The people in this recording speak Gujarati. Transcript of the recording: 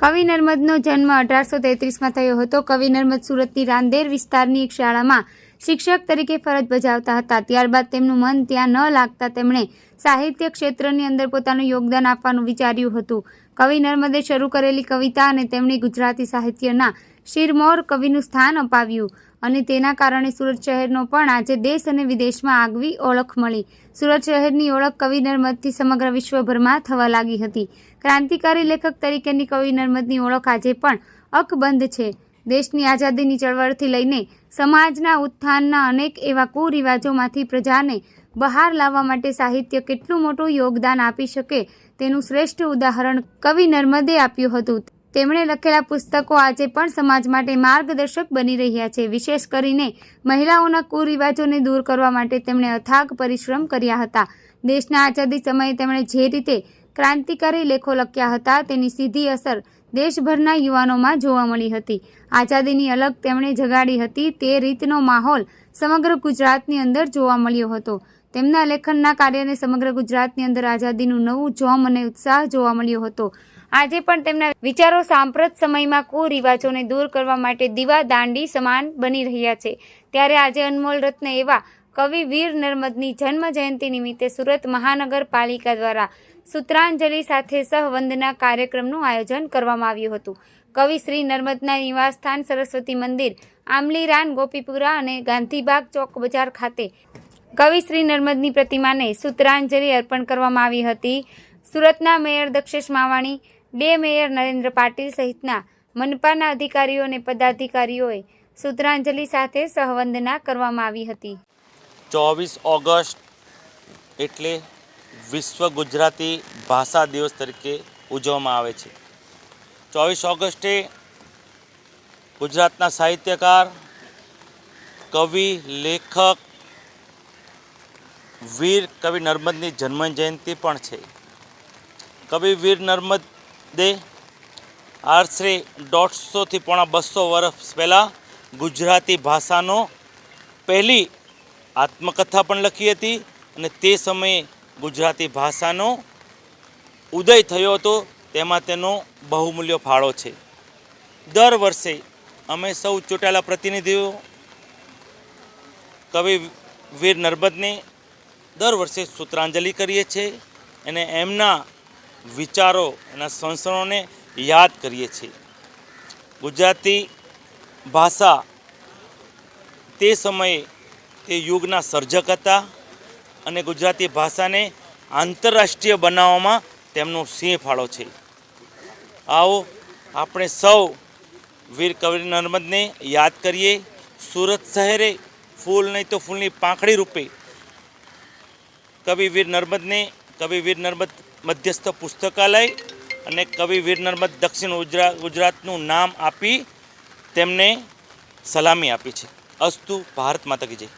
કવિ નર્મદનો જન્મ 1833માં થયો હતો. કવિ નર્મદ સુરતની રાંદેર વિસ્તારની એક શાળામાં શિક્ષક તરીકે ફરજ બજાવતા હતા. ત્યારબાદ તેમનું મન ત્યાં ન લાગતા તેમણે સાહિત્ય ક્ષેત્રની અંદર પોતાનું યોગદાન આપવાનું વિચાર્યું હતું. કવિ નર્મદે શરૂ કરેલી કવિતા અને તેમણે ગુજરાતી સાહિત્યના શિરમોર કવિનું સ્થાન અપાવ્યું અને તેના કારણે સુરત શહેરનો પણ આજે દેશ અને વિદેશમાં આગવી ઓળખ મળી. સુરત શહેરની ઓળખ કવિ નર્મદથી સમગ્ર વિશ્વભરમાં થવા લાગી હતી. ક્રાંતિકારી લેખક તરીકેની કવિ નર્મદની ઓળખ આજે પણ અકબંધ છે. દેશની આઝાદીની ચળવળથી લઈને સમાજના ઉત્થાનના અનેક એવા કુરિવાજોમાંથી પ્રજાને બહાર લાવવા માટે સાહિત્ય કેટલું મોટું યોગદાન આપી શકે તેનું શ્રેષ્ઠ ઉદાહરણ કવિ નર્મદે આપ્યું હતું. તેમણે લખેલા પુસ્તકો આજે પણ સમાજ માટે માર્ગદર્શક બની રહ્યા છે. વિશેષ કરીને મહિલાઓના કુરિવાજોને દૂર કરવા માટે તેમણે અથાગ પરિશ્રમ કર્યા હતા. દેશના આઝાદી સમયે તેમણે જે રીતે ક્રાંતિકારી લેખો લખ્યા હતા તેની સીધી અસર દેશભરના યુવાનોમાં જોવા મળી હતી. આઝાદીની અલગ તેમણે જગાડી હતી. તે રીતનો માહોલ સમગ્ર ગુજરાતની અંદર જોવા મળ્યો હતો. તેમના લેખનના કાર્યને સમગ્ર ગુજરાતની અંદર આઝાદીનું નવું જોમ અને ઉત્સાહ જોવા મળ્યો હતો. આજે પણ તેમના વિચારો સાંપ્રત સમયમાં કુરિવાજોને દૂર કરવા માટે દીવા દાંડી સમાન બની રહ્યા છે. ત્યારે આજે અનમોલ રત્ન એવા કવિ વીર નર્મદની જન્મ જયંતિ નિમિત્તે સુરત મહાનગરપાલિકા દ્વારા સૂત્રાંજલિ સાથે સહવંદના કાર્યક્રમનું આયોજન કરવામાં આવ્યું હતું. કવિ શ્રી નર્મદના નિવાસસ્થાન સરસ્વતી મંદિર, આમલીરાન, ગોપીપુરા અને ગાંધીબાગ ચોક બજાર ખાતે કવિ શ્રી નર્મદની પ્રતિમાને સૂત્રાંજલિ અર્પણ કરવામાં આવી હતી. સુરતના મેયર દક્ષેશ માવાણી, 2 મેયર નરેન્દ્ર પાટીલ સહિતના મનપાના અધિકારીઓ અને પદાધિકારીઓએ સૂત્રાંજલિ સાથે સહવંદના કરવામાં આવી હતી. 24 ઓગસ્ટ એટલે વિશ્વ ગુજરાતી ભાષા દિવસ તરીકે ઉજવવામાં આવે છે. 24 ઓગસ્ટે ગુજરાતના સાહિત્યકાર, કવિ, લેખક વીર કવિ નર્મદની જન્મજયંતિ પણ છે. કવિ વીર નર્મદે આશરે 150થી પોણા 200 વર્ષ પહેલાં ગુજરાતી ભાષાનો પહેલી આત્મકથા પણ લખી હતી અને તે સમયે ગુજરાતી ભાષાનો ઉદય થયો હતો. તેમાં તેનો બહુમૂલ્ય ફાળો છે. દર વર્ષે અમે સૌ ચૂંટાયેલા પ્રતિનિધિઓ કવિ વીર નર્મદને દર વર્ષે સૂત્રાંજલિ કરીએ છીએ અને એમના વિચારો, એના સંસ્મરણોને યાદ કરીએ છીએ. ગુજરાતી ભાષા તે સમયે તે યુગના સર્જક હતા અને ગુજરાતી ભાષાને આંતરરાષ્ટ્રીય બનાવવામાં તેમનો સિંહ ફાળો છે. આવો આપણે સૌ વીર કવિ નર્મદને યાદ કરીએ. સુરત શહેરે ફૂલ નહીં તો ફૂલની પાંખડી રૂપે કવિ વીર નર્મદ મધ્યસ્થ પુસ્તકાલય અને કવિ વીર નર્મદ દક્ષિણ ગુજરાતનું નામ આપી તેમને સલામી આપી છે. અસ્તુ ભારત માતા કી જય.